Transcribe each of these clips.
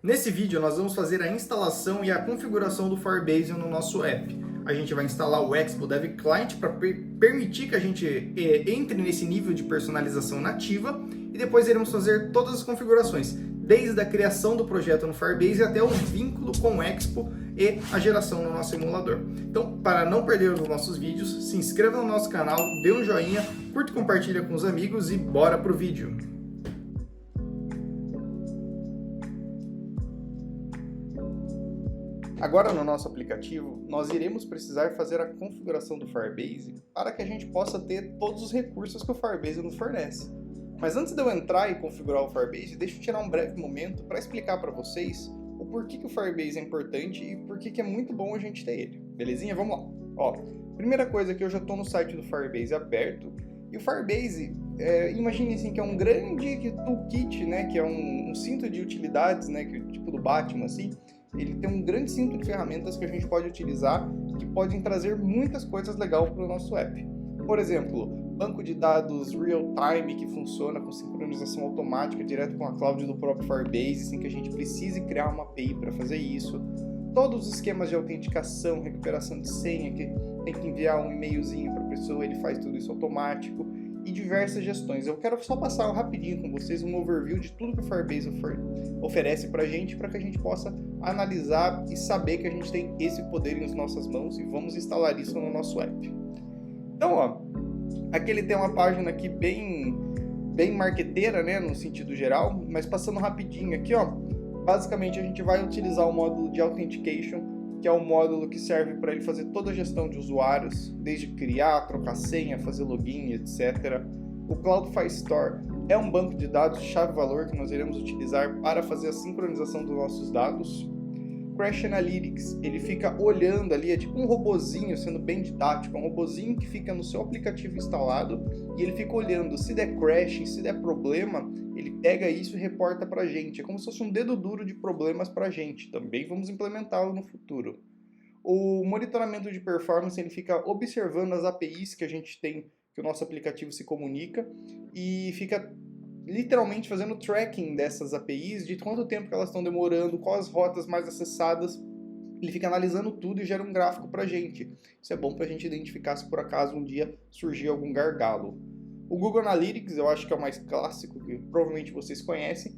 Nesse vídeo nós vamos fazer a instalação e a configuração do Firebase no nosso app. A gente vai instalar o Expo Dev Client para permitir que a gente entre nesse nível de personalização nativa e depois iremos fazer todas as configurações, desde a criação do projeto no Firebase até o vínculo com o Expo e a geração no nosso emulador. Então, para não perder os nossos vídeos, se inscreva no nosso canal, dê um joinha, curta e compartilha com os amigos e bora pro vídeo! Agora no nosso aplicativo, nós iremos precisar fazer a configuração do Firebase para que a gente possa ter todos os recursos que o Firebase nos fornece. Mas antes de eu entrar e configurar o Firebase, deixa eu tirar um breve momento para explicar para vocês o porquê que o Firebase é importante e porquê que é muito bom a gente ter ele. Belezinha? Vamos lá! Ó, primeira coisa que eu já estou no site do Firebase aberto, e o Firebase, imagine assim, que é um grande toolkit, né, que é um cinto de utilidades, né, que, tipo do Batman, assim. Ele tem um grande cinto de ferramentas que a gente pode utilizar que podem trazer muitas coisas legais para o nosso app. Por exemplo, banco de dados real-time que funciona com sincronização automática direto com a cloud do próprio Firebase, sem que a gente precise criar uma API para fazer isso. Todos os esquemas de autenticação, recuperação de senha, que tem que enviar um e-mailzinho para a pessoa, ele faz tudo isso automático. E diversas gestões. Eu quero só passar rapidinho com vocês um overview de tudo que o Firebase oferece para que a gente possa analisar e saber que a gente tem esse poder nas nossas mãos e vamos instalar isso no nosso app. Então, ó, aqui ele tem uma página aqui bem marqueteira, né, no sentido geral, mas passando rapidinho aqui, ó, basicamente a gente vai utilizar o módulo de Authentication, que é um módulo que serve para ele fazer toda a gestão de usuários, desde criar, trocar senha, fazer login, etc. O Cloudify Store é um banco de dados chave-valor que nós iremos utilizar para fazer a sincronização dos nossos dados. Crash Analytics, ele fica olhando ali, é tipo um robozinho, sendo bem didático, é um robozinho que fica no seu aplicativo instalado e ele fica olhando, se der crash, se der problema, ele pega isso e reporta pra gente. É como se fosse um dedo duro de problemas pra gente. Também vamos implementá-lo no futuro. O monitoramento de performance, ele fica observando as APIs que a gente tem, que o nosso aplicativo se comunica, e fica literalmente fazendo tracking dessas APIs, de quanto tempo que elas estão demorando, quais as rotas mais acessadas. Ele fica analisando tudo e gera um gráfico pra gente. Isso é bom pra gente identificar se por acaso um dia surgir algum gargalo. O Google Analytics, eu acho que é o mais clássico, que provavelmente vocês conhecem,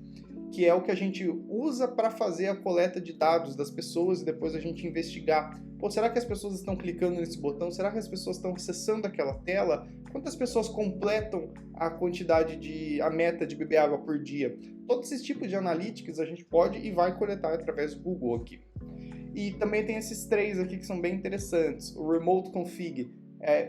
que é o que a gente usa para fazer a coleta de dados das pessoas e depois a gente investigar. Pô, será que as pessoas estão clicando nesse botão? Será que as pessoas estão acessando aquela tela? Quantas pessoas completam a a meta de beber água por dia? Todos esses tipos de analytics a gente pode e vai coletar através do Google aqui. E também tem esses três aqui que são bem interessantes. O Remote Config,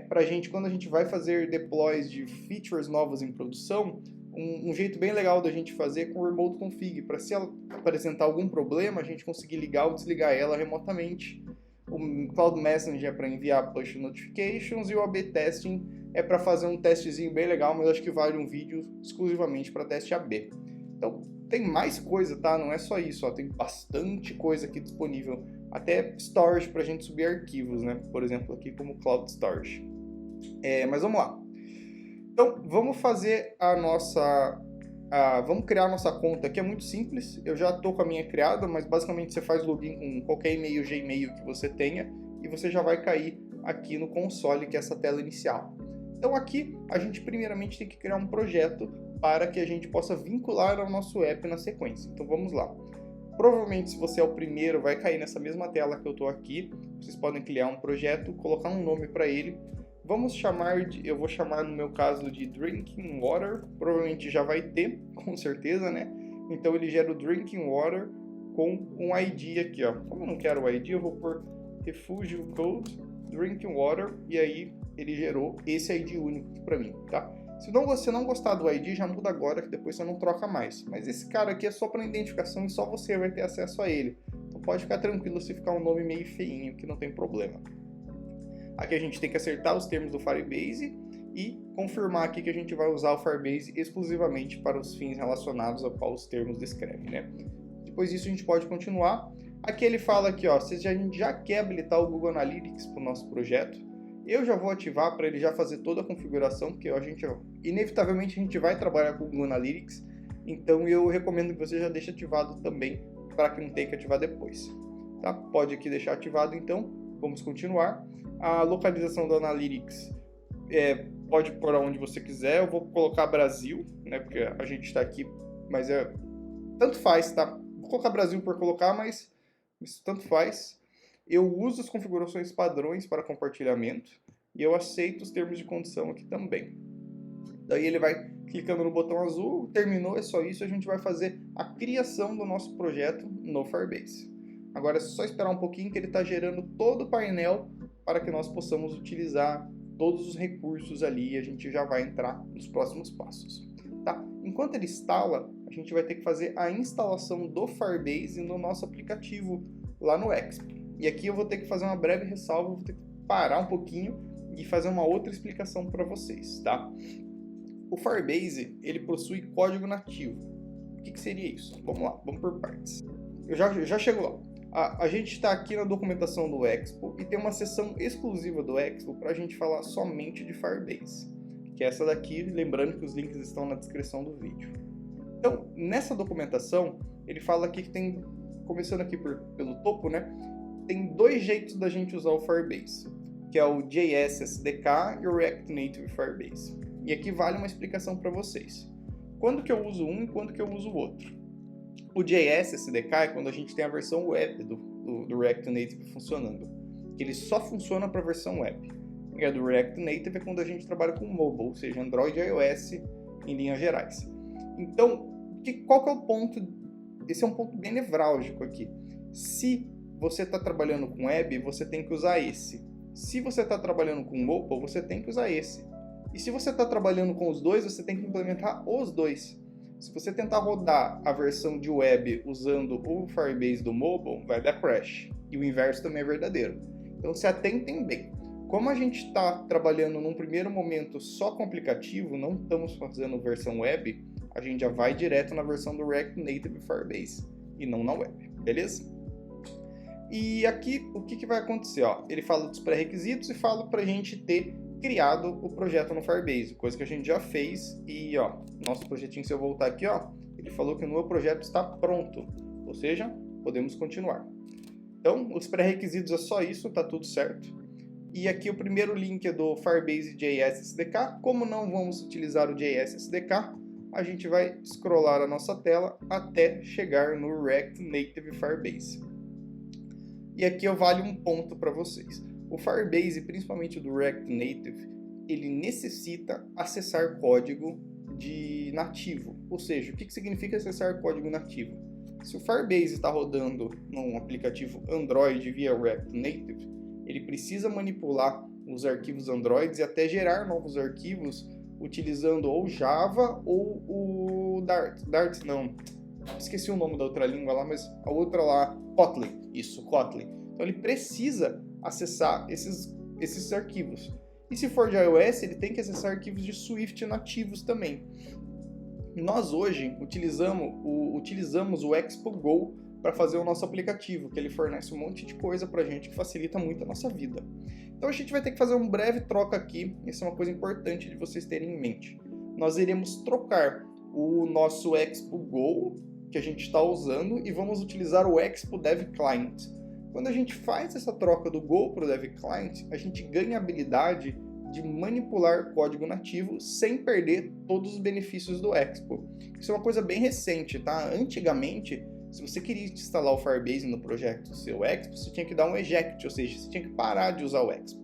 pra gente, quando a gente vai fazer deploys de features novas em produção, um jeito bem legal da gente fazer com o Remote Config, para se ela apresentar algum problema, a gente conseguir ligar ou desligar ela remotamente. O Cloud Messenger é para enviar push notifications e o A/B Testing é para fazer um testezinho bem legal, mas acho que vale um vídeo exclusivamente para teste A/B. Então, tem mais coisa, tá? Não é só isso, ó, tem bastante coisa aqui disponível. Até storage para a gente subir arquivos, né? Por exemplo, aqui como Cloud Storage. Mas vamos lá. Então, vamos fazer vamos criar a nossa conta, que é muito simples. Eu já estou com a minha criada, mas basicamente você faz login com qualquer e-mail, Gmail que você tenha, e você já vai cair aqui no console, que é essa tela inicial. Então aqui, a gente primeiramente tem que criar um projeto para que a gente possa vincular ao nosso app na sequência. Então vamos lá. Provavelmente, se você é o primeiro, vai cair nessa mesma tela que eu estou aqui. Vocês podem criar um projeto, colocar um nome para ele. Vamos chamar eu vou chamar no meu caso de Drinking Water, provavelmente já vai ter, com certeza, né? Então ele gera o Drinking Water com um ID aqui, ó. Como eu não quero o ID, eu vou pôr Refugio Code Drinking Water e aí ele gerou esse ID único aqui para mim, tá? Se você não gostar do ID, já muda agora, que depois você não troca mais. Mas esse cara aqui é só para identificação e só você vai ter acesso a ele. Então pode ficar tranquilo se ficar um nome meio feinho, que não tem problema. Aqui a gente tem que acertar os termos do Firebase e confirmar aqui que a gente vai usar o Firebase exclusivamente para os fins relacionados ao qual os termos descrevem, né? Depois disso a gente pode continuar. Aqui ele fala aqui, ó, se a gente já quer habilitar o Google Analytics para o nosso projeto, eu já vou ativar para ele já fazer toda a configuração, porque inevitavelmente a gente vai trabalhar com o Google Analytics, então eu recomendo que você já deixe ativado também para que não tenha que ativar depois. Tá? Pode aqui deixar ativado, então. Vamos continuar. A localização do Analytics pode pôr onde você quiser. Eu vou colocar Brasil, né? Porque a gente está aqui, mas tanto faz, tá? Vou colocar Brasil por colocar, mas isso tanto faz. Eu uso as configurações padrões para compartilhamento e eu aceito os termos de condição aqui também. Daí ele vai clicando no botão azul, terminou, é só isso, a gente vai fazer a criação do nosso projeto no Firebase. Agora é só esperar um pouquinho que ele está gerando todo o painel para que nós possamos utilizar todos os recursos ali e a gente já vai entrar nos próximos passos. Tá? Enquanto ele instala, a gente vai ter que fazer a instalação do Firebase no nosso aplicativo lá no Expo. E aqui eu vou ter que fazer uma breve ressalva, vou ter que parar um pouquinho e fazer uma outra explicação para vocês, tá? O Firebase, ele possui código nativo. O que seria isso? Vamos lá, vamos por partes. Eu já chego lá. A gente está aqui na documentação do Expo e tem uma seção exclusiva do Expo para a gente falar somente de Firebase, que é essa daqui, lembrando que os links estão na descrição do vídeo. Então, nessa documentação, ele fala aqui que tem, começando aqui pelo topo, né? Tem dois jeitos da gente usar o Firebase, que é o JS SDK e o React Native Firebase. E aqui vale uma explicação para vocês. Quando que eu uso um e quando que eu uso o outro? O JS SDK é quando a gente tem a versão web do React Native funcionando, que ele só funciona para a versão web. E a do React Native é quando a gente trabalha com mobile, ou seja, Android e iOS em linhas gerais. Então, qual que é o ponto? Esse é um ponto bem nevrálgico aqui. Se você está trabalhando com web, você tem que usar esse. Se você está trabalhando com mobile, você tem que usar esse. E se você está trabalhando com os dois, você tem que implementar os dois. Se você tentar rodar a versão de web usando o Firebase do mobile, vai dar crash. E o inverso também é verdadeiro. Então se atentem bem. Como a gente está trabalhando num primeiro momento só com aplicativo, não estamos fazendo versão web, a gente já vai direto na versão do React Native Firebase e não na web, beleza? E aqui o que vai acontecer? Ó, ele fala dos pré-requisitos e fala para a gente ter criado o projeto no Firebase, coisa que a gente já fez e ó, nosso projetinho, se eu voltar aqui, ó, ele falou que o meu projeto está pronto, ou seja, podemos continuar. Então, os pré-requisitos é só isso, tá tudo certo. E aqui o primeiro link é do Firebase JS SDK. Como não vamos utilizar o JS SDK, a gente vai scrollar a nossa tela até chegar no React Native Firebase. E aqui vale um ponto para vocês. O Firebase, principalmente do React Native, ele necessita acessar código de nativo. Ou seja, o que significa acessar código nativo? Se o Firebase está rodando num aplicativo Android via React Native, ele precisa manipular os arquivos Android e até gerar novos arquivos utilizando ou Java ou o Dart. Dart não, esqueci o nome da outra língua lá, mas a outra lá, Kotlin. Isso, Kotlin. Então ele precisa acessar esses arquivos. E se for de iOS, ele tem que acessar arquivos de Swift nativos também. Nós hoje utilizamos o Expo Go para fazer o nosso aplicativo, que ele fornece um monte de coisa para a gente que facilita muito a nossa vida. Então a gente vai ter que fazer um breve troca aqui, isso é uma coisa importante de vocês terem em mente. Nós iremos trocar o nosso Expo Go, que a gente está usando, e vamos utilizar o Expo Dev Client. Quando a gente faz essa troca do Go para o Dev Client, a gente ganha a habilidade de manipular código nativo sem perder todos os benefícios do Expo. Isso é uma coisa bem recente, tá? Antigamente, se você queria instalar o Firebase no projeto do seu Expo, você tinha que dar um eject, ou seja, você tinha que parar de usar o Expo.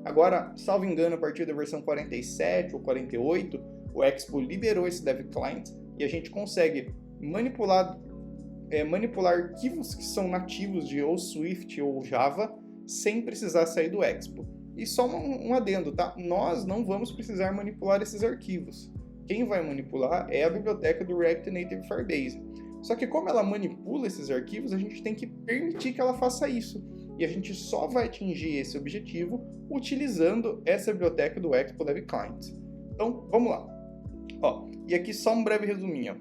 Agora, salvo engano, a partir da versão 47 ou 48, o Expo liberou esse Dev Client e a gente consegue manipular arquivos que são nativos de ou Swift ou Java sem precisar sair do Expo. E só um adendo, tá? Nós não vamos precisar manipular esses arquivos. Quem vai manipular é a biblioteca do React Native Firebase. Só que como ela manipula esses arquivos, a gente tem que permitir que ela faça isso. E a gente só vai atingir esse objetivo utilizando essa biblioteca do Expo Dev Client. Então, vamos lá. Ó, e aqui só um breve resuminho.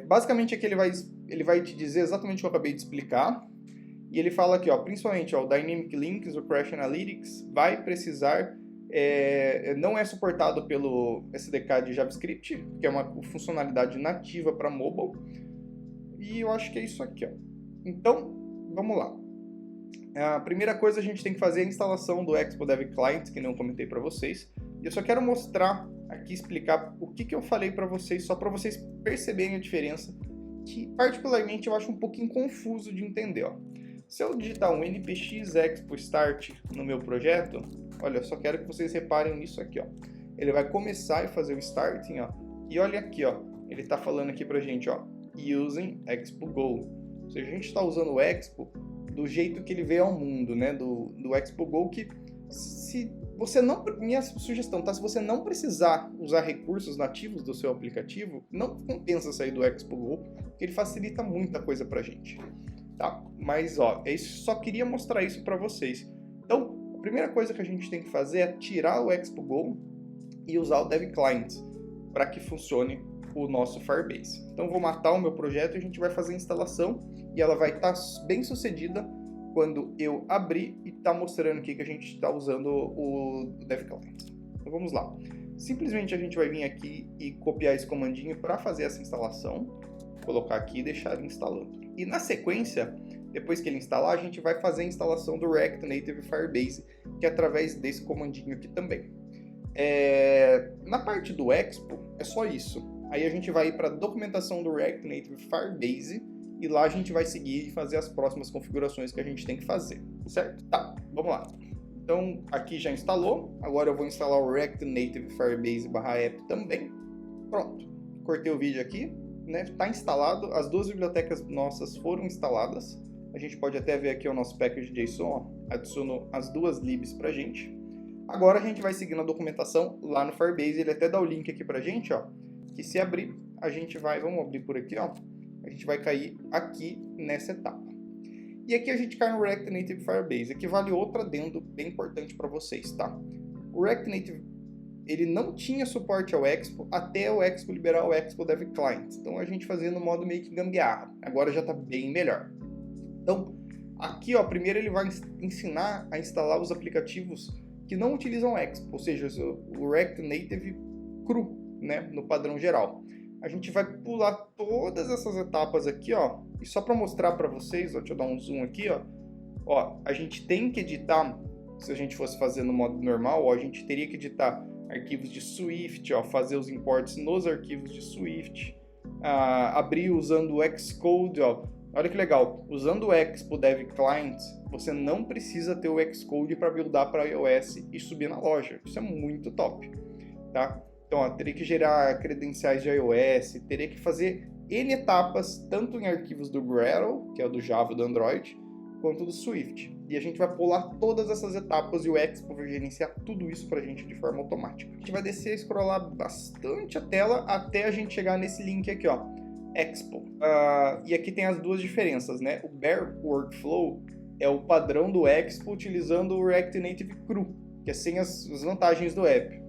Basicamente aqui ele vai te dizer exatamente o que eu acabei de explicar. E ele fala aqui, ó, principalmente o Dynamic Links, o Crash Analytics, vai precisar, não é suportado pelo SDK de JavaScript, que é uma funcionalidade nativa para mobile. E eu acho que é isso aqui, ó. Então, vamos lá. A primeira coisa a gente tem que fazer é a instalação do Expo Dev Client, que não comentei para vocês. E eu só quero mostrar aqui, explicar o que eu falei para vocês, só para vocês perceberem a diferença, que particularmente eu acho um pouquinho confuso de entender, ó. Se eu digitar um npx expo start no meu projeto, olha, eu só quero que vocês reparem nisso aqui, ó. Ele vai começar a fazer o starting, ó. E olha aqui, ó. Ele está falando aqui pra gente, ó, using Expo Go. Ou seja, a gente está usando o Expo do jeito que ele veio ao mundo, né? Do Expo Go, que se você não... Minha sugestão, tá? Se você não precisar usar recursos nativos do seu aplicativo, não compensa sair do Expo Go, porque ele facilita muita coisa pra gente, tá? Mas, ó, eu só queria mostrar isso pra vocês. Então, a primeira coisa que a gente tem que fazer é tirar o Expo Go e usar o Dev Client para que funcione o nosso Firebase. Então, vou matar o meu projeto e a gente vai fazer a instalação e ela vai estar bem sucedida quando eu abrir e tá mostrando aqui que a gente está usando o Dev Client. Então, vamos lá. Simplesmente a gente vai vir aqui e copiar esse comandinho para fazer essa instalação, colocar aqui e deixar ele instalando. E na sequência, depois que ele instalar, a gente vai fazer a instalação do React Native Firebase, que é através desse comandinho aqui também. Na parte do Expo, é só isso. Aí a gente vai ir para a documentação do React Native Firebase e lá a gente vai seguir e fazer as próximas configurações que a gente tem que fazer, certo? Tá, vamos lá. Então, aqui já instalou. Agora eu vou instalar o React Native Firebase /app também. Pronto. Cortei o vídeo aqui, né? Tá instalado. As duas bibliotecas nossas foram instaladas. A gente pode até ver aqui o nosso package JSON, ó. Adicionou as duas libs pra gente. Agora a gente vai seguir na documentação lá no Firebase. Ele até dá o link aqui pra gente, ó. Que se abrir, a gente vai... Vamos abrir por aqui, ó. A gente vai cair aqui nessa etapa. E aqui a gente cai no React Native Firebase. Aqui vale outro adendo bem importante para vocês, tá? O React Native, ele não tinha suporte ao Expo até o Expo liberar o Expo Dev Client. Então a gente fazia no modo meio que gambiarra. Agora já está bem melhor. Então, aqui, ó, primeiro ele vai ensinar a instalar os aplicativos que não utilizam Expo, ou seja, o React Native cru, né, no padrão geral. A gente vai pular todas essas etapas aqui, ó, e só para mostrar para vocês, ó, deixa eu dar um zoom aqui, ó, a gente tem que editar, se a gente fosse fazer no modo normal, ó, a gente teria que editar arquivos de Swift, ó, fazer os imports nos arquivos de Swift, abrir usando o Xcode, ó, olha que legal, usando o Expo Dev Client, você não precisa ter o Xcode para buildar para iOS e subir na loja, isso é muito top, tá? Então, ó, teria que gerar credenciais de iOS, teria que fazer N etapas, tanto em arquivos do Gradle, que é o do Java do Android, quanto do Swift. E a gente vai pular todas essas etapas e o Expo vai gerenciar tudo isso pra gente de forma automática. A gente vai descer e scrollar bastante a tela até a gente chegar nesse link aqui, ó, Expo. E aqui tem as duas diferenças, né? O Bare Workflow é o padrão do Expo utilizando o React Native Cru, que é sem as vantagens do app.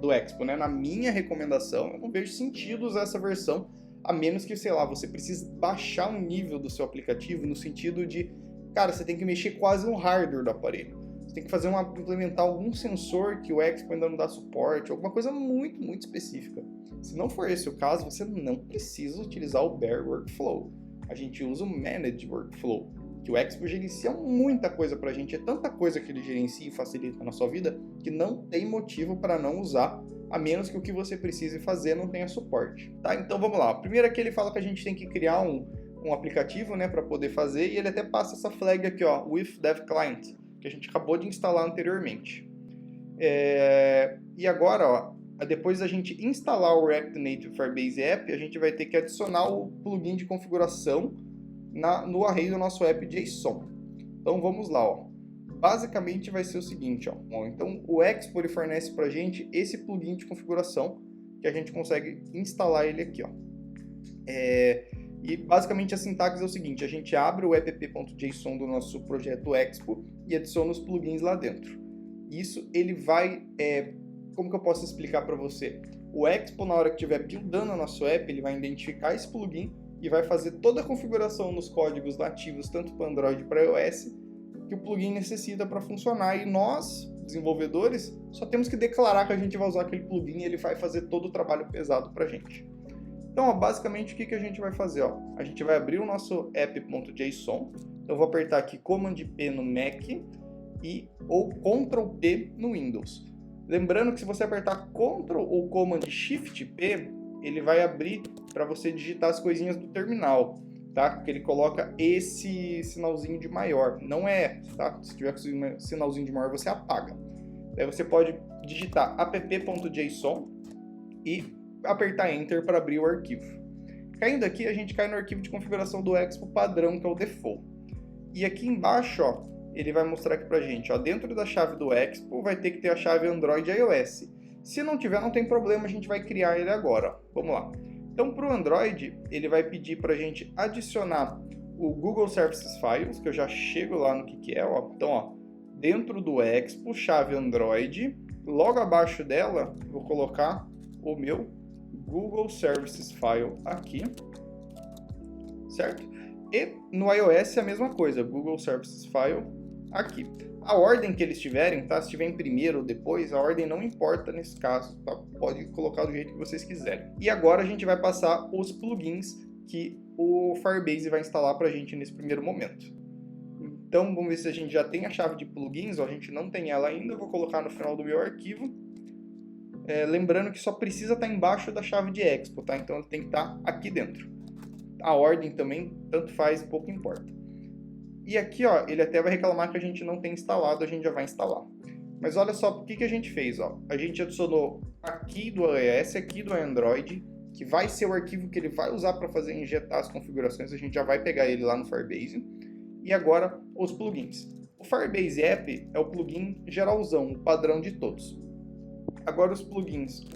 Do Expo, né? Na minha recomendação, eu não vejo sentido usar essa versão, a menos que, sei lá, você precise baixar um nível do seu aplicativo, no sentido de, cara, você tem que mexer quase no hardware do aparelho. Você tem que implementar algum sensor que o Expo ainda não dá suporte, alguma coisa muito, muito específica. Se não for esse o caso, você não precisa utilizar o Bare Workflow. A gente usa o Manage Workflow, que o Expo gerencia muita coisa pra gente, é tanta coisa que ele gerencia e facilita na sua vida, que não tem motivo para não usar, a menos que o que você precise fazer não tenha suporte, tá? Então vamos lá. Primeiro aqui ele fala que a gente tem que criar um aplicativo, né, para poder fazer, e ele até passa essa flag aqui, ó, with dev client, que a gente acabou de instalar anteriormente. E agora, ó, depois da gente instalar o React Native Firebase App, a gente vai ter que adicionar o plugin de configuração no array do nosso app JSON. Então vamos lá, ó. Basicamente vai ser o seguinte, ó. Bom, então o Expo ele fornece pra gente esse plugin de configuração que a gente consegue instalar ele aqui, ó. E basicamente a sintaxe é o seguinte: a gente abre o app.json do nosso projeto Expo e adiciona os plugins lá dentro. Isso ele vai, como que eu posso explicar para você? O Expo, na hora que estiver buildando o nosso app, ele vai identificar esse plugin e vai fazer toda a configuração nos códigos nativos, tanto para Android como para iOS, que o plugin necessita para funcionar. E nós, desenvolvedores, só temos que declarar que a gente vai usar aquele plugin e ele vai fazer todo o trabalho pesado para a gente. Então, ó, basicamente, o que a gente vai fazer? Ó? A gente vai abrir o nosso app.json. Então, eu vou apertar aqui Command P no Mac ou Ctrl P no Windows. Lembrando que se você apertar Ctrl ou Command Shift P, ele vai abrir para você digitar as coisinhas do terminal, tá? Porque ele coloca esse sinalzinho de maior, não é, tá? Se tiver com um sinalzinho de maior, você apaga. Daí você pode digitar app.json e apertar Enter para abrir o arquivo. Caindo aqui, a gente cai no arquivo de configuração do Expo padrão, que é o default. E aqui embaixo, ó, ele vai mostrar aqui pra gente, ó, dentro da chave do Expo vai ter que ter a chave Android e iOS. Se não tiver, não tem problema, a gente vai criar ele agora, ó. Vamos lá. Então, para o Android, ele vai pedir para a gente adicionar o Google Services Files, que eu já chego lá no que é, ó. Então, ó, dentro do Expo, chave Android, logo abaixo dela, vou colocar o meu Google Services File aqui, certo? E no iOS é a mesma coisa, Google Services File aqui. A ordem que eles tiverem, tá? Se tiver em primeiro ou depois, a ordem não importa nesse caso, tá? Pode colocar do jeito que vocês quiserem. E agora a gente vai passar os plugins que o Firebase vai instalar pra gente nesse primeiro momento. Então, vamos ver se a gente já tem a chave de plugins, ó, a gente não tem ela ainda, eu vou colocar no final do meu arquivo. Lembrando que só precisa estar embaixo da chave de Expo, tá? Então, ele tem que estar aqui dentro. A ordem também, tanto faz, pouco importa. E aqui, ó, ele até vai reclamar que a gente não tem instalado, a gente já vai instalar. Mas olha só o que a gente fez, ó. A gente adicionou aqui do iOS, aqui do Android, que vai ser o arquivo que ele vai usar para fazer injetar as configurações, a gente já vai pegar ele lá no Firebase. E agora, os plugins. O Firebase App é o plugin geralzão, o padrão de todos. Agora os plugins,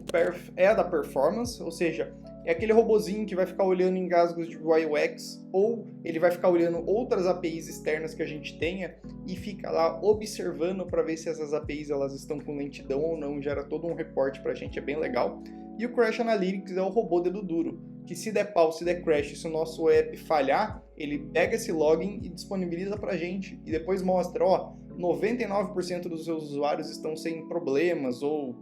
é a da Performance, ou seja, é aquele robozinho que vai ficar olhando engasgos de UI UX, ou ele vai ficar olhando outras APIs externas que a gente tenha e fica lá observando para ver se essas APIs elas estão com lentidão ou não, gera todo um reporte para a gente, é bem legal. E o Crash Analytics é o robô dedo duro, que se der pau, se der crash, se o nosso app falhar, ele pega esse login e disponibiliza para a gente e depois mostra, ó, 99% dos seus usuários estão sem problemas ou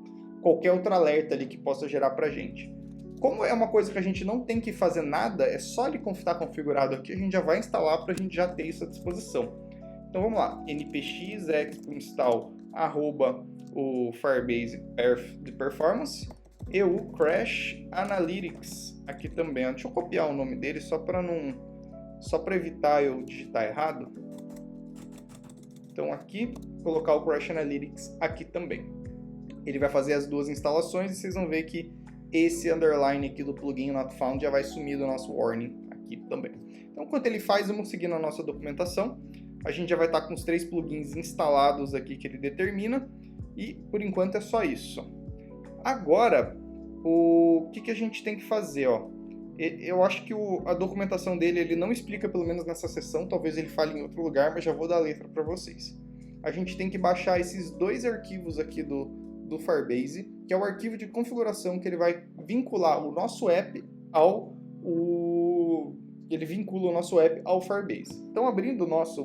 qualquer outro alerta ali que possa gerar para a gente. Como é uma coisa que a gente não tem que fazer nada, é só ele estar configurado aqui, a gente já vai instalar para a gente já ter isso à disposição. Então vamos lá, npx expo install o Firebase de Performance e o Crash Analytics aqui também. Deixa eu copiar o nome dele só para evitar eu digitar errado. Então aqui, colocar o Crash Analytics aqui também. Ele vai fazer as duas instalações e vocês vão ver que esse underline aqui do plugin not found já vai sumir do nosso warning aqui também. Então, enquanto ele faz, vamos seguir na nossa documentação. A gente já vai estar com os 3 plugins instalados aqui que ele determina e, por enquanto, é só isso. Agora, o que a gente tem que fazer? Ó? Eu acho que a documentação dele ele não explica, pelo menos nessa sessão, talvez ele fale em outro lugar, mas já vou dar a letra para vocês. A gente tem que baixar esses 2 arquivos aqui do Firebase, que é o arquivo de configuração que ele vai vincular o nosso app ele vincula o nosso app ao Firebase. Então,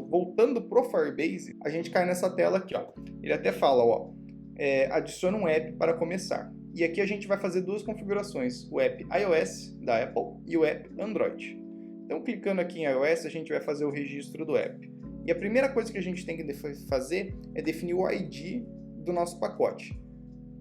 voltando pro Firebase, a gente cai nessa tela aqui, ó. Ele até fala, ó, adiciona um app para começar. E aqui a gente vai fazer 2 configurações, o app iOS da Apple e o app Android. Então, clicando aqui em iOS, a gente vai fazer o registro do app. E a primeira coisa que a gente tem que fazer é definir o ID do nosso pacote.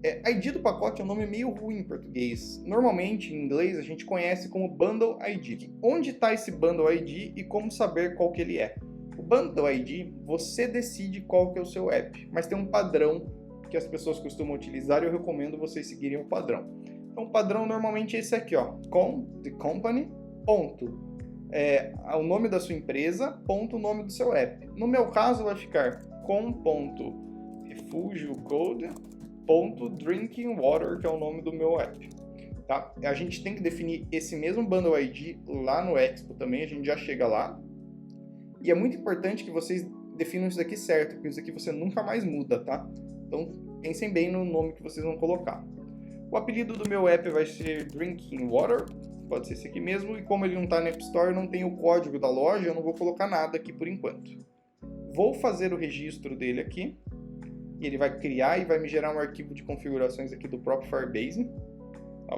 ID do pacote é um nome meio ruim em português. Normalmente, em inglês, a gente conhece como Bundle ID. Onde está esse Bundle ID e como saber qual que ele é? O Bundle ID, você decide qual que é o seu app, mas tem um padrão que as pessoas costumam utilizar e eu recomendo vocês seguirem o padrão. Então, o padrão normalmente é esse aqui, ó, com the company, ponto, o nome da sua empresa, ponto, o nome do seu app. No meu caso, vai ficar com.refugiocode, .drinking water, que é o nome do meu app. Tá? A gente tem que definir esse mesmo Bundle ID lá no Expo também, a gente já chega lá. E é muito importante que vocês definam isso daqui certo, porque isso aqui você nunca mais muda, tá? Então, pensem bem no nome que vocês vão colocar. O apelido do meu app vai ser Drinking Water, pode ser esse aqui mesmo, e como ele não está na App Store, não tem o código da loja, eu não vou colocar nada aqui por enquanto. Vou fazer o registro dele aqui. E ele vai criar e vai me gerar um arquivo de configurações aqui do próprio Firebase.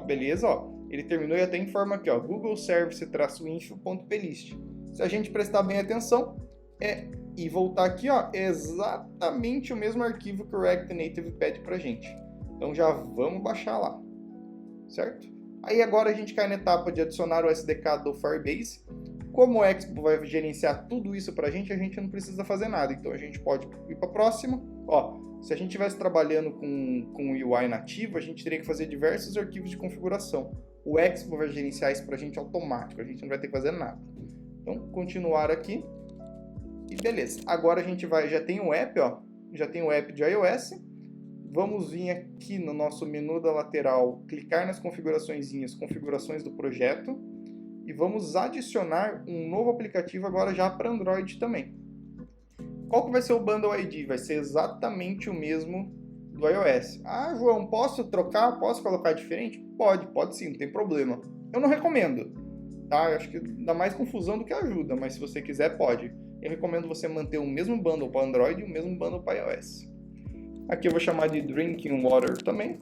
Beleza, ó. ele terminou e até informa aqui, ó, Google Service-info.plist. Se a gente prestar bem atenção, e voltar aqui, ó, é exatamente o mesmo arquivo que o React Native pede pra gente. Então já vamos baixar lá, certo? Aí agora a gente cai na etapa de adicionar o SDK do Firebase. Como o Expo vai gerenciar tudo isso pra gente, a gente não precisa fazer nada. Então a gente pode ir para a próxima. Ó, se a gente estivesse trabalhando com o UI nativo, a gente teria que fazer diversos arquivos de configuração. O Expo vai gerenciar isso pra gente automático, a gente não vai ter que fazer nada. Então, continuar aqui. E beleza. Agora a gente já tem o app, ó. Já tem o app de iOS. Vamos vir aqui no nosso menu da lateral, clicar nas configurações do projeto, e vamos adicionar um novo aplicativo agora já para Android também. Qual que vai ser o Bundle ID? Vai ser exatamente o mesmo do iOS. Ah, João, posso trocar? Posso colocar diferente? Pode sim, não tem problema. Eu não recomendo, tá? Eu acho que dá mais confusão do que ajuda, mas se você quiser, pode. Eu recomendo você manter o mesmo bundle para Android e o mesmo bundle para iOS. Aqui eu vou chamar de Drinking Water também.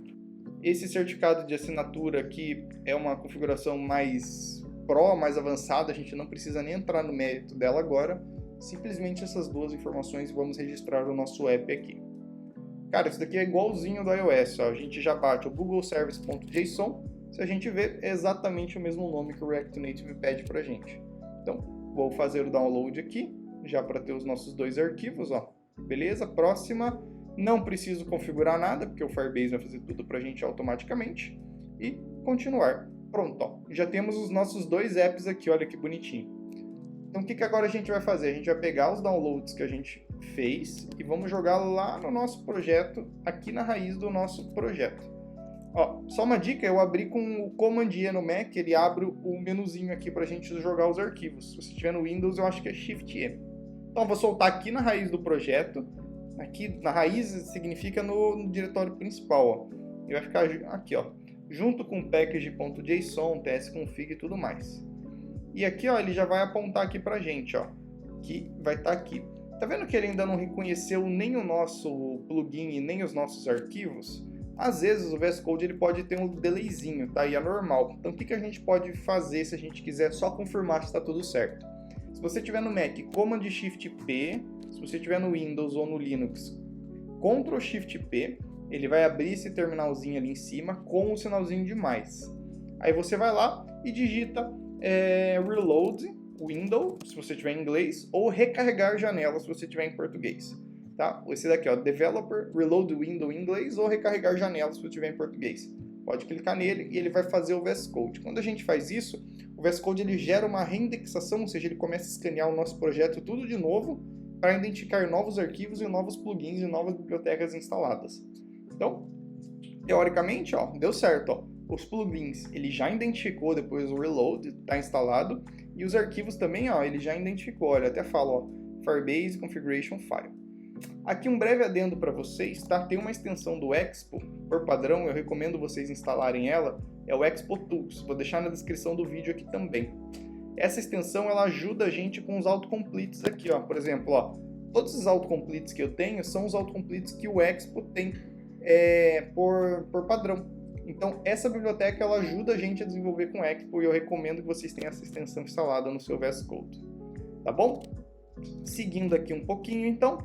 Esse certificado de assinatura aqui é uma configuração mais mais avançada, a gente não precisa nem entrar no mérito dela agora. Simplesmente essas duas informações vamos registrar o nosso app aqui. Cara, isso daqui é igualzinho do iOS, ó. A gente já bate o Google Service.json, se a gente ver, é exatamente o mesmo nome que o React Native pede pra gente. Então, vou fazer o download aqui, já para ter os nossos dois arquivos, ó. Beleza? Próxima. Não preciso configurar nada, porque o Firebase vai fazer tudo pra gente automaticamente. E continuar. Pronto, ó. Já temos os nossos dois apps aqui, olha que bonitinho. Então o que agora a gente vai fazer? A gente vai pegar os downloads que a gente fez e vamos jogar lá no nosso projeto, aqui na raiz do nosso projeto. Ó, só uma dica, eu abri com o Command E no Mac, ele abre o menuzinho aqui pra gente jogar os arquivos. Se você tiver no Windows, eu acho que é Shift E. Então eu vou soltar aqui na raiz do projeto. Aqui na raiz significa no diretório principal, ó. E vai ficar aqui, ó, junto com package.json, tsconfig e tudo mais. E aqui, ó, ele já vai apontar aqui pra gente, ó, que vai estar aqui. Tá vendo que ele ainda não reconheceu nem o nosso plugin e nem os nossos arquivos? Às vezes o VS Code ele pode ter um delayzinho, tá? E é normal. Então o que a gente pode fazer se a gente quiser só confirmar se está tudo certo? Se você tiver no Mac, Command Shift P. Se você tiver no Windows ou no Linux, Ctrl Shift P, ele vai abrir esse terminalzinho ali em cima com o sinalzinho de mais. Aí você vai lá e digita Reload Window, se você tiver em inglês, ou recarregar janela, se você tiver em português. Tá? Esse daqui, ó, Developer Reload Window em inglês ou recarregar janela, se você tiver em português. Pode clicar nele e ele vai fazer o VS Code. Quando a gente faz isso, o VS Code ele gera uma reindexação, ou seja, ele começa a escanear o nosso projeto tudo de novo, para identificar novos arquivos e novos plugins e novas bibliotecas instaladas. Então, teoricamente, ó, deu certo. Ó. Os plugins ele já identificou depois do reload, está instalado, e os arquivos também, ó, ele já identificou. Olha, até fala, ó, Firebase Configuration File. Aqui um breve adendo para vocês, tá? Tem uma extensão do Expo, por padrão, eu recomendo vocês instalarem ela, é o Expo Tools. Vou deixar na descrição do vídeo aqui também. Essa extensão ela ajuda a gente com os autocompletes aqui, ó. Por exemplo, ó, todos os autocompletes que eu tenho são os autocompletes que o Expo tem por padrão. Então, essa biblioteca ela ajuda a gente a desenvolver com o Expo e eu recomendo que vocês tenham essa extensão instalada no seu VS Code. Tá bom? Seguindo aqui um pouquinho, então.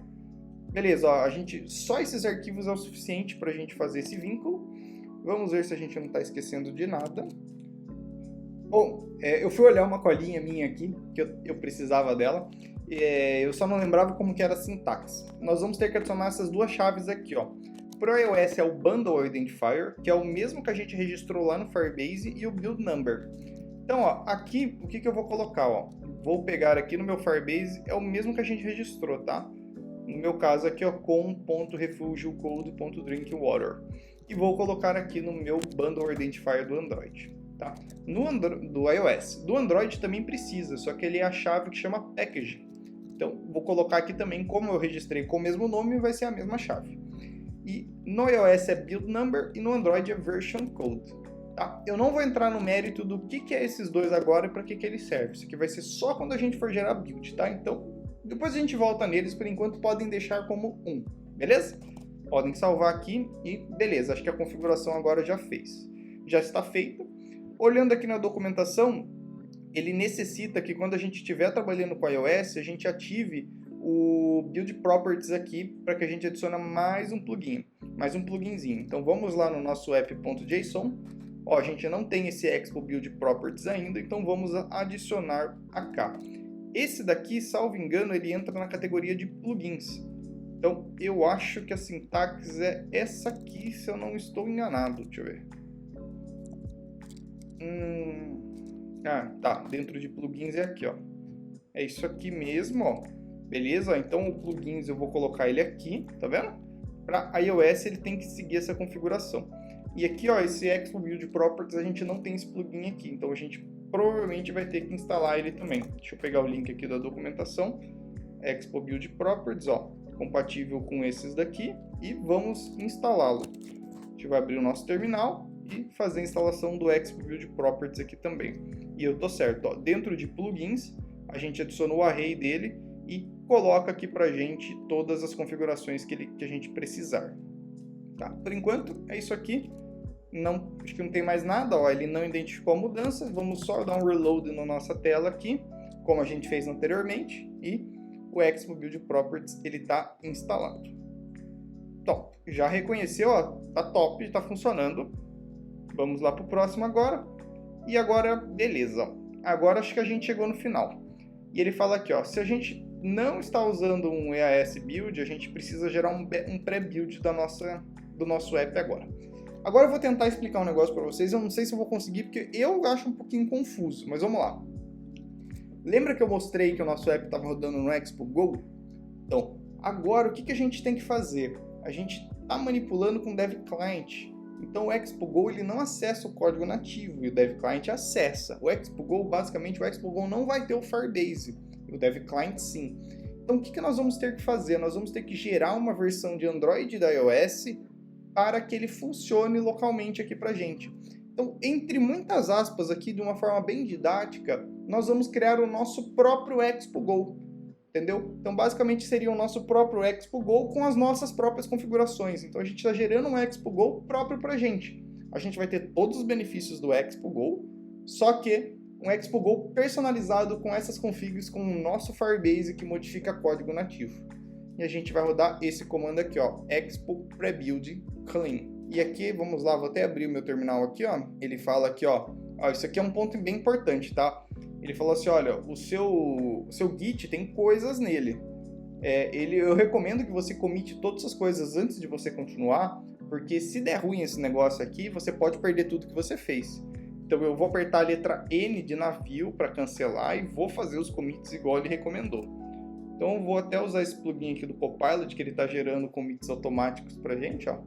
Beleza, ó, só esses arquivos é o suficiente para a gente fazer esse vínculo. Vamos ver se a gente não está esquecendo de nada. Bom, eu fui olhar uma colinha minha aqui, que eu precisava dela, eu só não lembrava como que era a sintaxe. Nós vamos ter que adicionar essas duas chaves aqui, ó. Para o iOS é o Bundle Identifier, que é o mesmo que a gente registrou lá no Firebase, e o Build Number. Então, ó, aqui, o que eu vou colocar, ó? Vou pegar aqui no meu Firebase, é o mesmo que a gente registrou, tá? No meu caso aqui, ó, com.refugiocode.drinkwater. E vou colocar aqui no meu Bundle Identifier do Android. Tá? Do iOS. Do Android também precisa, só que ele é a chave que chama package. Então, vou colocar aqui também, como eu registrei com o mesmo nome, vai ser a mesma chave. E no iOS é build number e no Android é version code. Tá? Eu não vou entrar no mérito do que é esses dois agora e para que ele serve. Isso aqui vai ser só quando a gente for gerar build, tá? Então, depois a gente volta neles, por enquanto podem deixar como 1, beleza? Podem salvar aqui e beleza, acho que a configuração agora já está feita. Olhando aqui na documentação, ele necessita que quando a gente estiver trabalhando com iOS, a gente ative o Build Properties aqui para que a gente adicione mais um plugin, mais um pluginzinho. Então vamos lá no nosso app.json. Ó, a gente não tem esse Expo Build Properties ainda, então vamos adicionar cá. Esse daqui, salvo engano, ele entra na categoria de plugins. Então eu acho que a sintaxe é essa aqui, se eu não estou enganado. Deixa eu ver. Tá, dentro de plugins é aqui, ó. É isso aqui mesmo, ó. Beleza? Então o plugins eu vou colocar ele aqui, tá vendo? Para iOS ele tem que seguir essa configuração. E aqui, ó, esse Expo Build Properties a gente não tem esse plugin aqui, então a gente provavelmente vai ter que instalar ele também. Deixa eu pegar o link aqui da documentação. Expo Build Properties, ó, compatível com esses daqui, e vamos instalá-lo. A gente vai abrir o nosso terminal e fazer a instalação do Expo Build Properties aqui também. E eu tô certo, ó, dentro de plugins a gente adiciona o array dele e coloca aqui pra gente todas as configurações que a gente precisar. Tá? Por enquanto é isso aqui. Não, acho que não tem mais nada, ó, ele não identificou a mudança. Vamos só dar um reload na nossa tela aqui, como a gente fez anteriormente, e o Expo Build Properties ele está instalado. Top, já reconheceu, ó, tá top, tá funcionando. Vamos lá para o próximo agora. E agora, beleza, ó. Agora acho que a gente chegou no final. E ele fala aqui, ó, se a gente não está usando um EAS Build, a gente precisa gerar um pré-build do nosso app agora. Agora eu vou tentar explicar um negócio para vocês, eu não sei se eu vou conseguir, porque eu acho um pouquinho confuso, mas vamos lá. Lembra que eu mostrei que o nosso app estava rodando no Expo Go? Então, agora o que a gente tem que fazer? A gente está manipulando com o Dev Client. Então o Expo Go ele não acessa o código nativo e o Dev Client acessa. O Expo Go, basicamente, o Expo Go não vai ter o Firebase, o Dev Client sim. Então o que nós vamos ter que fazer? Nós vamos ter que gerar uma versão de Android e da iOS para que ele funcione localmente aqui para a gente. Então, entre muitas aspas aqui, de uma forma bem didática, nós vamos criar o nosso próprio Expo Go, entendeu? Então, basicamente, seria o nosso próprio Expo Go com as nossas próprias configurações. Então, a gente está gerando um Expo Go próprio para a gente. A gente vai ter todos os benefícios do Expo Go, só que um Expo Go personalizado com essas configs com o nosso Firebase que modifica código nativo. E a gente vai rodar esse comando aqui, ó, Expo Prebuild Clean. E aqui, vamos lá, vou até abrir o meu terminal aqui, ó. Ele fala aqui, ó, isso aqui é um ponto bem importante, tá? Ele falou assim, olha, o seu Git tem coisas nele. Eu recomendo que você commite todas as coisas antes de você continuar, porque se der ruim esse negócio aqui, você pode perder tudo que você fez. Então eu vou apertar a letra N de navio para cancelar e vou fazer os commits igual ele recomendou. Então eu vou até usar esse plugin aqui do Copilot, que ele está gerando commits automáticos para a gente, ó.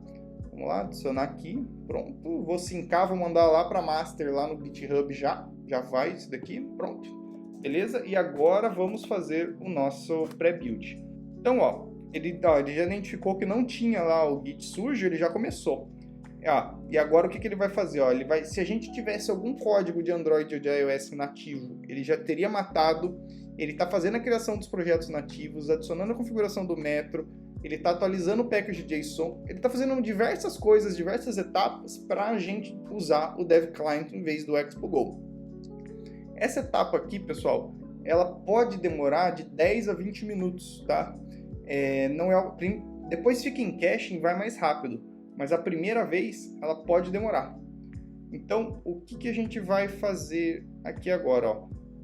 Vamos lá, adicionar aqui, pronto. Vou sincar, vou mandar lá para master, lá no GitHub já vai isso daqui, pronto. Beleza? E agora vamos fazer o nosso pré-build. Então, ó, ele já identificou que não tinha lá o Git sujo, ele já começou. E agora o que ele vai fazer? Ó, se a gente tivesse algum código de Android ou de iOS nativo, ele já teria matado. Ele está fazendo a criação dos projetos nativos, adicionando a configuração do Metro, ele está atualizando o package JSON, ele está fazendo diversas coisas, diversas etapas para a gente usar o Dev Client em vez do Expo Go. Essa etapa aqui, pessoal, ela pode demorar de 10 a 20 minutos, tá? Depois fica em caching, vai mais rápido, mas a primeira vez ela pode demorar. Então, o que a gente vai fazer aqui agora,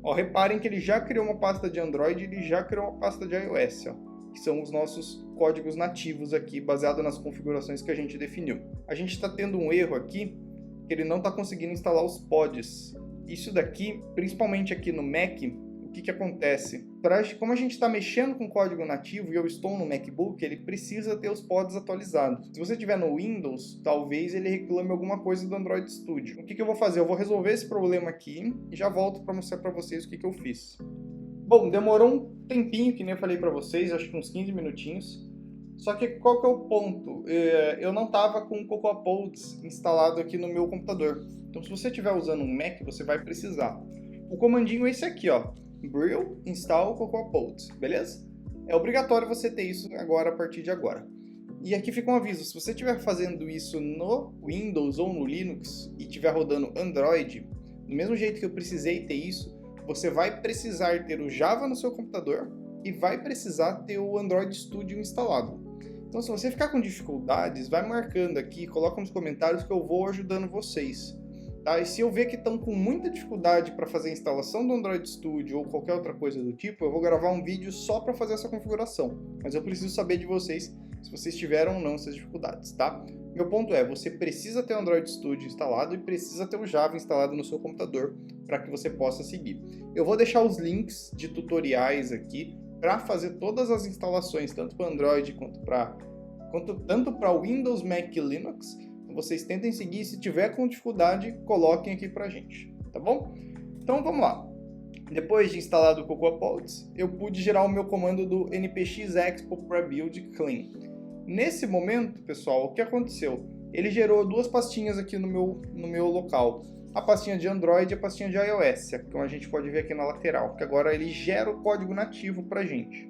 ó? Reparem que ele já criou uma pasta de Android e ele já criou uma pasta de iOS, ó, que são os nossos códigos nativos aqui, baseado nas configurações que a gente definiu. A gente está tendo um erro aqui, que ele não está conseguindo instalar os pods. Isso daqui, principalmente aqui no Mac, o que acontece? Como a gente está mexendo com código nativo e eu estou no MacBook, ele precisa ter os pods atualizados. Se você tiver no Windows, talvez ele reclame alguma coisa do Android Studio. O que eu vou fazer? Eu vou resolver esse problema aqui e já volto para mostrar para vocês o que eu fiz. Bom, demorou um tempinho, que nem eu falei para vocês, acho que uns 15 minutinhos. Só que qual que é o ponto? Eu não estava com o CocoaPods instalado aqui no meu computador. Então, se você estiver usando um Mac, você vai precisar. O comandinho é esse aqui, ó. Brill install CocoaPods, beleza? É obrigatório você ter isso agora, a partir de agora. E aqui fica um aviso, se você estiver fazendo isso no Windows ou no Linux e estiver rodando Android, Do mesmo jeito que eu precisei ter isso, você vai precisar ter o Java no seu computador e vai precisar ter o Android Studio instalado. Então, se você ficar com dificuldades, vai marcando aqui, coloca nos comentários que eu vou ajudando vocês. Tá? E se eu ver que estão com muita dificuldade para fazer a instalação do Android Studio ou qualquer outra coisa do tipo, eu vou gravar um vídeo só para fazer essa configuração. Mas eu preciso saber de vocês se vocês tiveram ou não essas dificuldades, tá? Meu ponto é, você precisa ter o Android Studio instalado e precisa ter o Java instalado no seu computador para que você possa seguir. Eu vou deixar os links de tutoriais aqui para fazer todas as instalações, tanto para Android tanto para Windows, Mac e Linux. Vocês tentem seguir, se tiver com dificuldade, coloquem aqui pra gente, tá bom? Então vamos lá. Depois de instalado o Cocoa Pods, eu pude gerar o meu comando do npx expo prebuild clean. Nesse momento, pessoal, o que aconteceu? Ele gerou duas pastinhas aqui no meu local. A pastinha de Android e a pastinha de iOS, como a gente pode ver aqui na lateral, que agora ele gera o código nativo pra gente.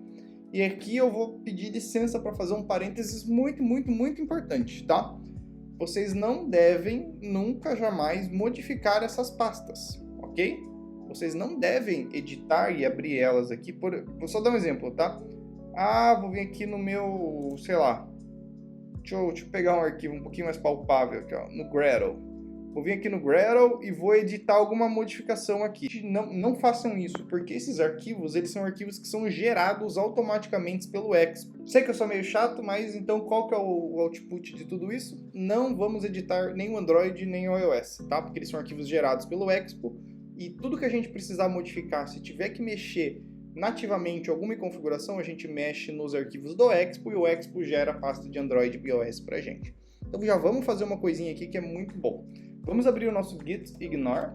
E aqui eu vou pedir licença para fazer um parênteses muito importante, tá? Vocês não devem nunca, jamais modificar essas pastas, ok? Vocês não devem editar e abrir elas aqui. Vou só dar um exemplo, tá? Vou vir aqui no meu, sei lá, deixa eu pegar um arquivo um pouquinho mais palpável aqui, ó, no Gradle. Vou vir aqui no Gradle e vou editar alguma modificação aqui. Não façam isso, porque esses arquivos, eles são arquivos que são gerados automaticamente pelo Expo. Sei que eu sou meio chato, mas então qual que é o output de tudo isso? Não vamos editar nem o Android nem o iOS, tá? Porque eles são arquivos gerados pelo Expo e tudo que a gente precisar modificar, se tiver que mexer nativamente alguma configuração, a gente mexe nos arquivos do Expo e o Expo gera a pasta de Android e iOS pra gente. Então já vamos fazer uma coisinha aqui que é muito bom. Vamos abrir o nosso git ignore,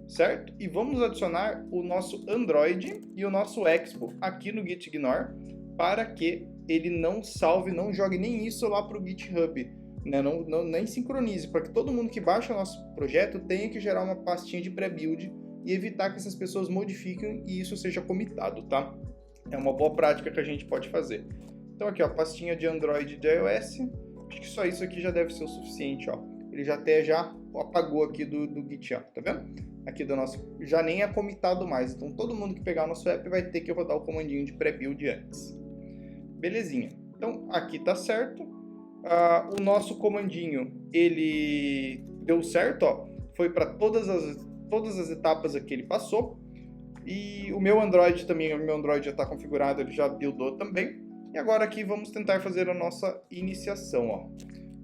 certo? E vamos adicionar o nosso Android e o nosso Expo aqui no git ignore para que ele não salve, não jogue nem isso lá para o GitHub, né? Nem sincronize, para que todo mundo que baixa o nosso projeto tenha que gerar uma pastinha de pré-build e evitar que essas pessoas modifiquem e isso seja comitado, tá? É uma boa prática que a gente pode fazer. Então aqui, ó, pastinha de Android e de iOS. Acho que só isso aqui já deve ser o suficiente, ó. Ele já apagou aqui do Git, ó, tá vendo? Aqui do nosso, já nem é comitado mais, então todo mundo que pegar o nosso app vai ter que rodar o comandinho de pré-build antes. Belezinha, então aqui tá certo, o nosso comandinho, ele deu certo, ó, foi para todas as etapas aqui ele passou, e o meu Android também, já está configurado, ele já buildou também, e agora aqui vamos tentar fazer a nossa iniciação, ó.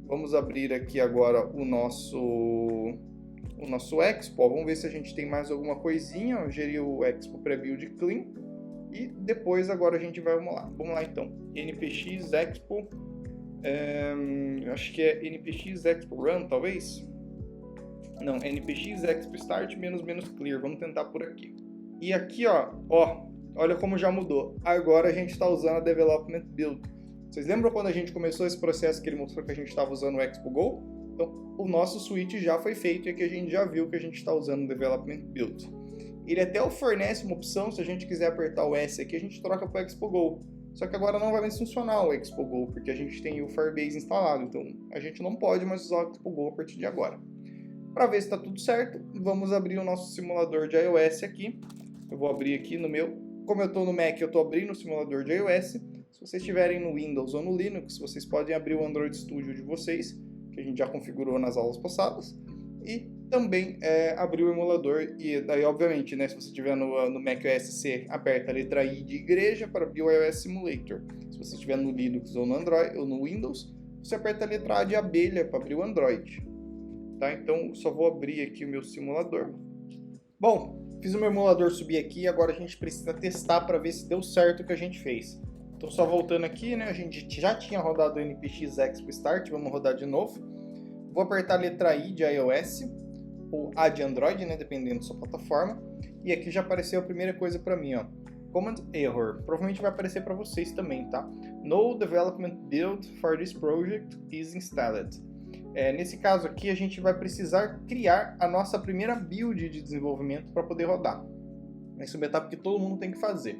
Vamos abrir aqui agora o nosso Expo. Vamos ver se a gente tem mais alguma coisinha. Eu gerei o Expo Prebuild Clean. E depois agora a gente vai, vamos lá então. npx expo, acho que é npx expo run, talvez? Não, npx expo start -- clear. Vamos tentar por aqui. E aqui, ó, olha como já mudou. Agora a gente está usando a development build. Vocês lembram quando a gente começou esse processo que ele mostrou que a gente estava usando o Expo Go? Então, o nosso switch já foi feito e aqui a gente já viu que a gente está usando o Development Build. Ele até oferece uma opção, se a gente quiser apertar o S aqui, a gente troca para o Expo Go. Só que agora não vai mais funcionar o Expo Go, porque a gente tem o Firebase instalado, então a gente não pode mais usar o Expo Go a partir de agora. Para ver se está tudo certo, vamos abrir o nosso simulador de iOS aqui. Eu vou abrir aqui no meu... Como eu estou no Mac, eu estou abrindo o simulador de iOS. Se vocês estiverem no Windows ou no Linux, vocês podem abrir o Android Studio de vocês, que a gente já configurou nas aulas passadas, e também abrir o emulador, e daí obviamente, né, se você estiver no macOS, você aperta a letra I de igreja para abrir o iOS Simulator. Se você estiver no Linux ou no Android ou no Windows, você aperta a letra A de abelha para abrir o Android. Tá? Então só vou abrir aqui o meu simulador. Bom, fiz o meu emulador subir aqui, agora a gente precisa testar para ver se deu certo o que a gente fez. Então só voltando aqui, né, a gente já tinha rodado o npx expo start, vamos rodar de novo. Vou apertar a letra I de iOS, ou A de Android, né, dependendo da sua plataforma. E aqui já apareceu a primeira coisa para mim, ó, Command Error. Provavelmente vai aparecer para vocês também, tá? No development build for this project is installed. Nesse caso aqui, a gente vai precisar criar a nossa primeira build de desenvolvimento para poder rodar. Essa é uma etapa que todo mundo tem que fazer.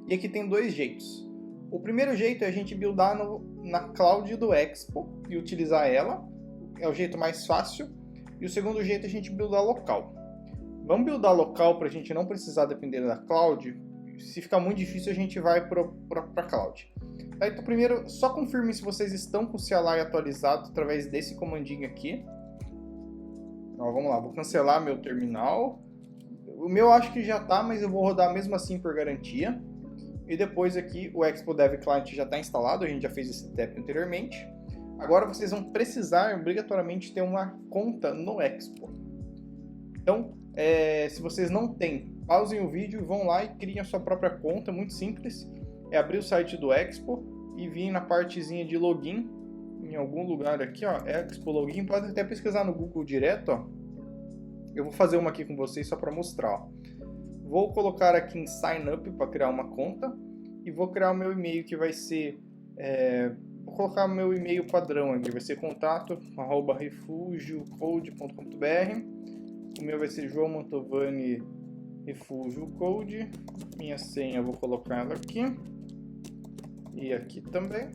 E aqui tem dois jeitos. O primeiro jeito é a gente buildar na cloud do Expo e utilizar ela. É o jeito mais fácil. E o segundo jeito é a gente buildar local. Vamos buildar local para a gente não precisar depender da cloud. Se ficar muito difícil, a gente vai para a cloud. Tá, então, primeiro, só confirme se vocês estão com o CLI atualizado através desse comandinho aqui. Ó, vamos lá, vou cancelar meu terminal. O meu acho que já está, mas eu vou rodar mesmo assim por garantia. E depois aqui o Expo Dev Client já está instalado, a gente já fez esse step anteriormente. Agora vocês vão precisar obrigatoriamente ter uma conta no Expo. Então, se vocês não têm, pausem o vídeo, vão lá e criem a sua própria conta, muito simples. É abrir o site do Expo e vir na partezinha de login, em algum lugar aqui, ó, Expo Login, pode até pesquisar no Google direto, ó. Eu vou fazer uma aqui com vocês só para mostrar, ó. Vou colocar aqui em Sign Up para criar uma conta e vou criar o meu e-mail que vai ser, vou colocar o meu e-mail padrão aqui, vai ser contato@refugiocode.com.br. O meu vai ser João Mantovani Refugio Code. Minha senha eu vou colocar ela aqui e aqui também.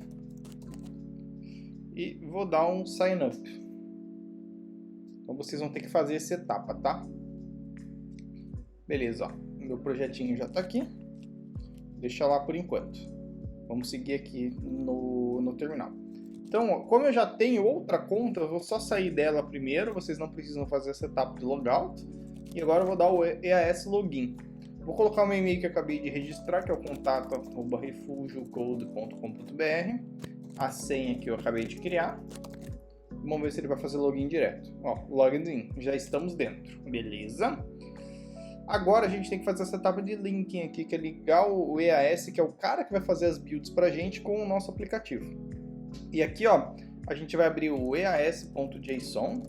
E vou dar um Sign Up. Então vocês vão ter que fazer essa etapa, tá? Beleza, ó. Meu projetinho já está aqui. Deixa lá por enquanto. Vamos seguir aqui no terminal. Então, ó, como eu já tenho outra conta, eu vou só sair dela primeiro. Vocês não precisam fazer essa etapa de logout. E agora eu vou dar o EAS Login. Vou colocar o meu e-mail que eu acabei de registrar, que é o contato@refugiocode.com.br. A senha que eu acabei de criar. Vamos ver se ele vai fazer login direto. Ó, login, já estamos dentro. Beleza? Agora a gente tem que fazer essa etapa de linking aqui, que é ligar o EAS, que é o cara que vai fazer as builds pra gente com o nosso aplicativo. E aqui, ó, a gente vai abrir o eas.json.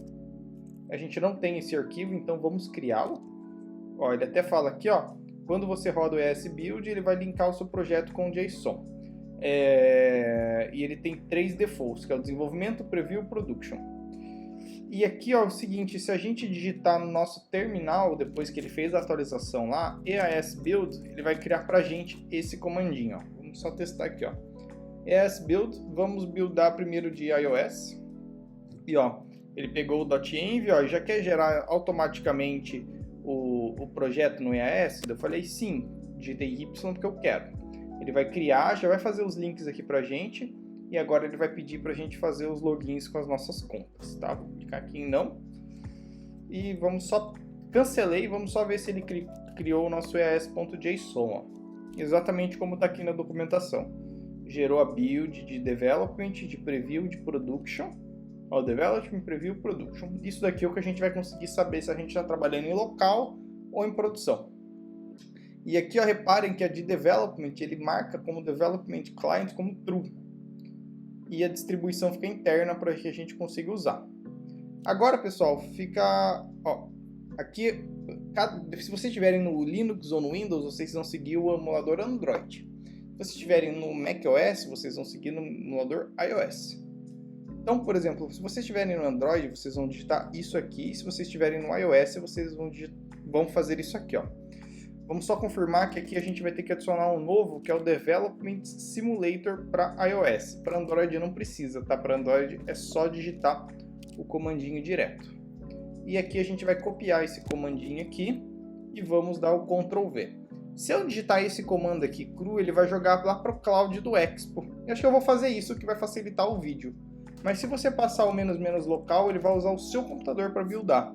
A gente não tem esse arquivo, então vamos criá-lo. Ó, ele até fala aqui, ó, quando você roda o EAS build, ele vai linkar o seu projeto com o JSON. E ele tem 3 defaults, que é o desenvolvimento, preview e production. E aqui, ó, é o seguinte, se a gente digitar no nosso terminal, depois que ele fez a atualização lá, EAS build, ele vai criar pra gente esse comandinho, ó. Vamos só testar aqui, ó. EAS build, vamos buildar primeiro de iOS. E, ó, ele pegou o .env, ó, já quer gerar automaticamente o projeto no EAS? Eu falei sim, digitei Y porque eu quero. Ele vai criar, já vai fazer os links aqui pra gente. E agora ele vai pedir para a gente fazer os logins com as nossas contas, tá? Vou clicar aqui em não. E vamos só... Cancelei, vamos só ver se ele criou o nosso EAS.json, ó. Exatamente como está aqui na documentação. Gerou a build de development, de preview, de production. Ó, development, preview, production. Isso daqui é o que a gente vai conseguir saber se a gente está trabalhando em local ou em produção. E aqui, ó, reparem que a de development, ele marca como development client como true. E a distribuição fica interna para que a gente consiga usar. Agora, pessoal, fica... Ó, aqui, se vocês estiverem no Linux ou no Windows, vocês vão seguir o emulador Android. Se vocês estiverem no macOS, vocês vão seguir no emulador iOS. Então, por exemplo, se vocês estiverem no Android, vocês vão digitar isso aqui. E se vocês estiverem no iOS, vocês vão fazer isso aqui, ó. Vamos só confirmar que aqui a gente vai ter que adicionar um novo, que é o Development Simulator para iOS. Para Android não precisa, tá? Para Android é só digitar o comandinho direto. E aqui a gente vai copiar esse comandinho aqui e vamos dar o Ctrl V. Se eu digitar esse comando aqui cru, ele vai jogar lá para o cloud do Expo. Eu acho que eu vou fazer isso, que vai facilitar o vídeo. Mas se você passar o menos local, ele vai usar o seu computador para buildar.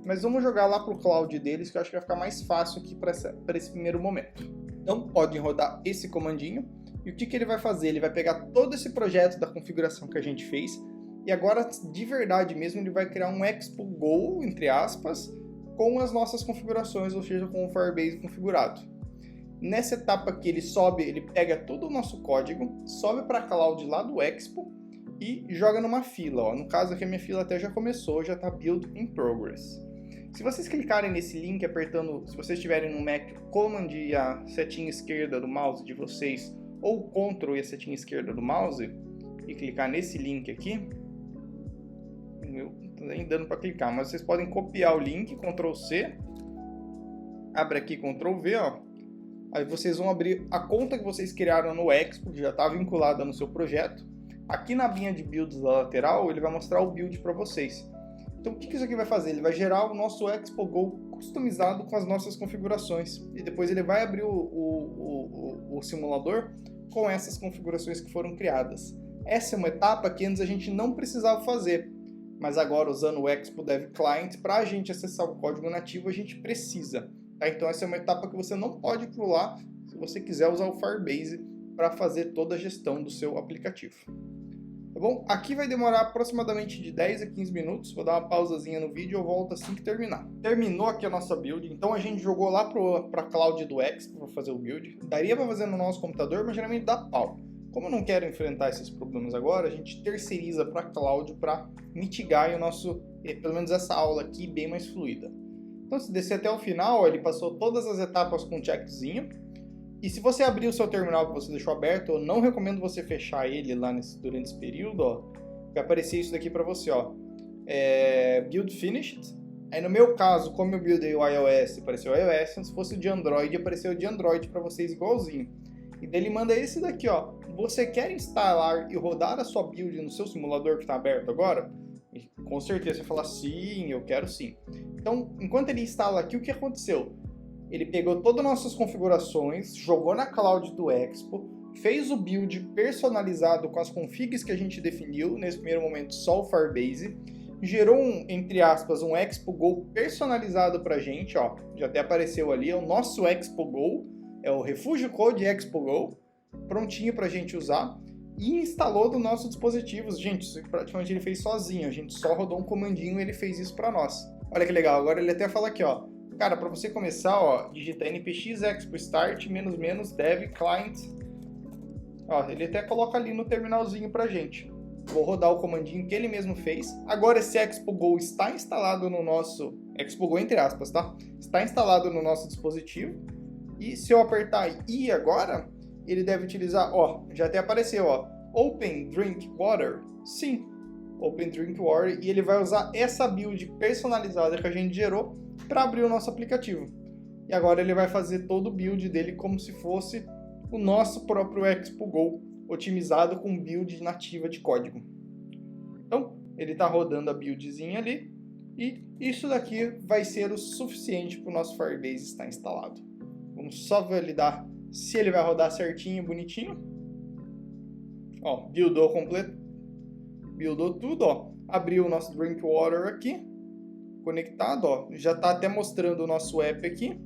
Mas vamos jogar lá para o cloud deles, que eu acho que vai ficar mais fácil aqui para esse primeiro momento. Então, podem rodar esse comandinho. E o que ele vai fazer? Ele vai pegar todo esse projeto da configuração que a gente fez. E agora, de verdade mesmo, ele vai criar um Expo Go, entre aspas, com as nossas configurações, ou seja, com o Firebase configurado. Nessa etapa aqui, ele sobe, ele pega todo o nosso código, sobe para a cloud lá do Expo e joga numa fila. Ó. No caso aqui, a minha fila até já começou, já está Build in Progress. Se vocês clicarem nesse link, apertando, se vocês estiverem no Mac, Command e a setinha esquerda do mouse de vocês, ou Ctrl e a setinha esquerda do mouse, e clicar nesse link aqui, não tô nem dando para clicar, mas vocês podem copiar o link, Ctrl C, abre aqui Ctrl V, ó. Aí vocês vão abrir a conta que vocês criaram no Expo, que já está vinculada no seu projeto. Aqui na abinha de builds da lateral, ele vai mostrar o build para vocês. Então, o que isso aqui vai fazer? Ele vai gerar o nosso Expo Go customizado com as nossas configurações. E depois ele vai abrir o simulador com essas configurações que foram criadas. Essa é uma etapa que antes a gente não precisava fazer. Mas agora, usando o Expo Dev Client, para a gente acessar o código nativo, a gente precisa. Tá? Então, essa é uma etapa que você não pode pular se você quiser usar o Firebase para fazer toda a gestão do seu aplicativo. Tá bom? Aqui vai demorar aproximadamente de 10 a 15 minutos. Vou dar uma pausazinha no vídeo e eu volto assim que terminar. Terminou aqui a nossa build. Então, a gente jogou lá para a cloud do Expo para fazer o build. Daria para fazer no nosso computador, mas geralmente dá pau. Como eu não quero enfrentar esses problemas agora, a gente terceiriza para a cloud para mitigar e o nosso, pelo menos essa aula aqui, bem mais fluida. Então, se descer até o final, ó, ele passou todas as etapas com um checkzinho. E se você abrir o seu terminal que você deixou aberto, eu não recomendo você fechar ele lá durante esse período, ó. Vai aparecer isso daqui para você, ó. Build finished. Aí no meu caso, como eu buildei o iOS, apareceu o iOS. Se fosse o de Android, apareceu o de Android para vocês igualzinho. E daí ele manda esse daqui, ó. Você quer instalar e rodar a sua build no seu simulador que está aberto agora? E com certeza você fala, sim, eu quero sim. Então, enquanto ele instala aqui, o que aconteceu? Ele pegou todas as nossas configurações, jogou na cloud do Expo, fez o build personalizado com as configs que a gente definiu, nesse primeiro momento só o Firebase, gerou entre aspas, um Expo Go personalizado pra gente, ó. Já até apareceu ali, é o nosso Expo Go, é o Refugio Code Expo Go, prontinho para a gente usar, e instalou dos nossos dispositivos. Gente, isso praticamente ele fez sozinho, a gente só rodou um comandinho e ele fez isso para nós. Olha que legal, agora ele até fala aqui, ó, cara, para você começar, ó, digita npx expo start -- dev client, ó, ele até coloca ali no terminalzinho pra gente. Vou rodar o comandinho que ele mesmo fez. Agora esse Expo Go está instalado no nosso, Expo Go entre aspas, tá? Está instalado no nosso dispositivo. E se eu apertar I agora, ele deve utilizar, ó, já até apareceu, ó, Open Drink Water. Sim, Open Drink Water. E ele vai usar essa build personalizada que a gente gerou para abrir o nosso aplicativo. E agora ele vai fazer todo o build dele como se fosse o nosso próprio Expo Go, otimizado com build nativa de código. Então, ele está rodando a buildzinha ali. E isso daqui vai ser o suficiente para o nosso Firebase estar instalado. Vamos só validar se ele vai rodar certinho, bonitinho. Ó, buildou completo. Buildou tudo, ó. Abriu o nosso Drink Water aqui. Conectado, ó. Já tá até mostrando o nosso app aqui.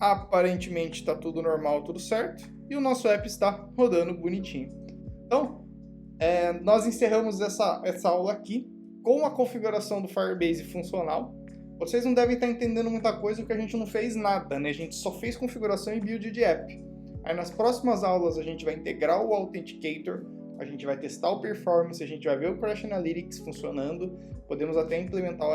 Aparentemente está tudo normal, tudo certo. E o nosso app está rodando bonitinho. Então, nós encerramos essa aula aqui com a configuração do Firebase funcional. Vocês não devem estar entendendo muita coisa porque a gente não fez nada, né? A gente só fez configuração e build de app. Aí nas próximas aulas a gente vai integrar o Authenticator, a gente vai testar o Performance, a gente vai ver o Crash Analytics funcionando, podemos até implementar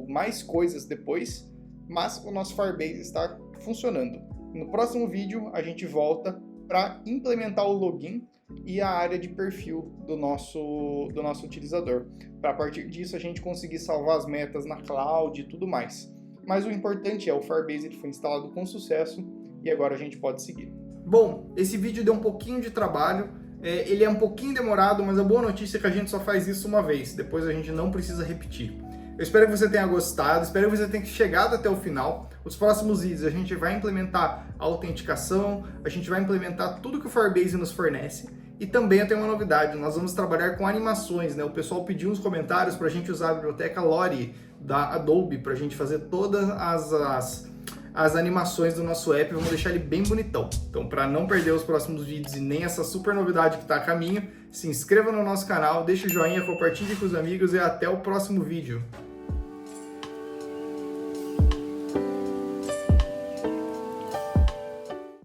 mais coisas depois, mas o nosso Firebase está funcionando. No próximo vídeo a gente volta para implementar o login e a área de perfil do nosso utilizador, para a partir disso a gente conseguir salvar as metas na cloud e tudo mais. Mas o importante é o Firebase ele foi instalado com sucesso e agora a gente pode seguir. Bom, esse vídeo deu um pouquinho de trabalho, ele é um pouquinho demorado, mas a boa notícia é que a gente só faz isso uma vez, depois a gente não precisa repetir. Eu espero que você tenha gostado, espero que você tenha chegado até o final. Os próximos vídeos a gente vai implementar a autenticação, a gente vai implementar tudo que o Firebase nos fornece. E também eu tenho uma novidade, nós vamos trabalhar com animações, né? O pessoal pediu nos comentários para a gente usar a biblioteca Lottie da Adobe para a gente fazer todas as animações do nosso app, vamos deixar ele bem bonitão. Então, para não perder os próximos vídeos e nem essa super novidade que está a caminho, se inscreva no nosso canal, deixe o joinha, compartilhe com os amigos e até o próximo vídeo.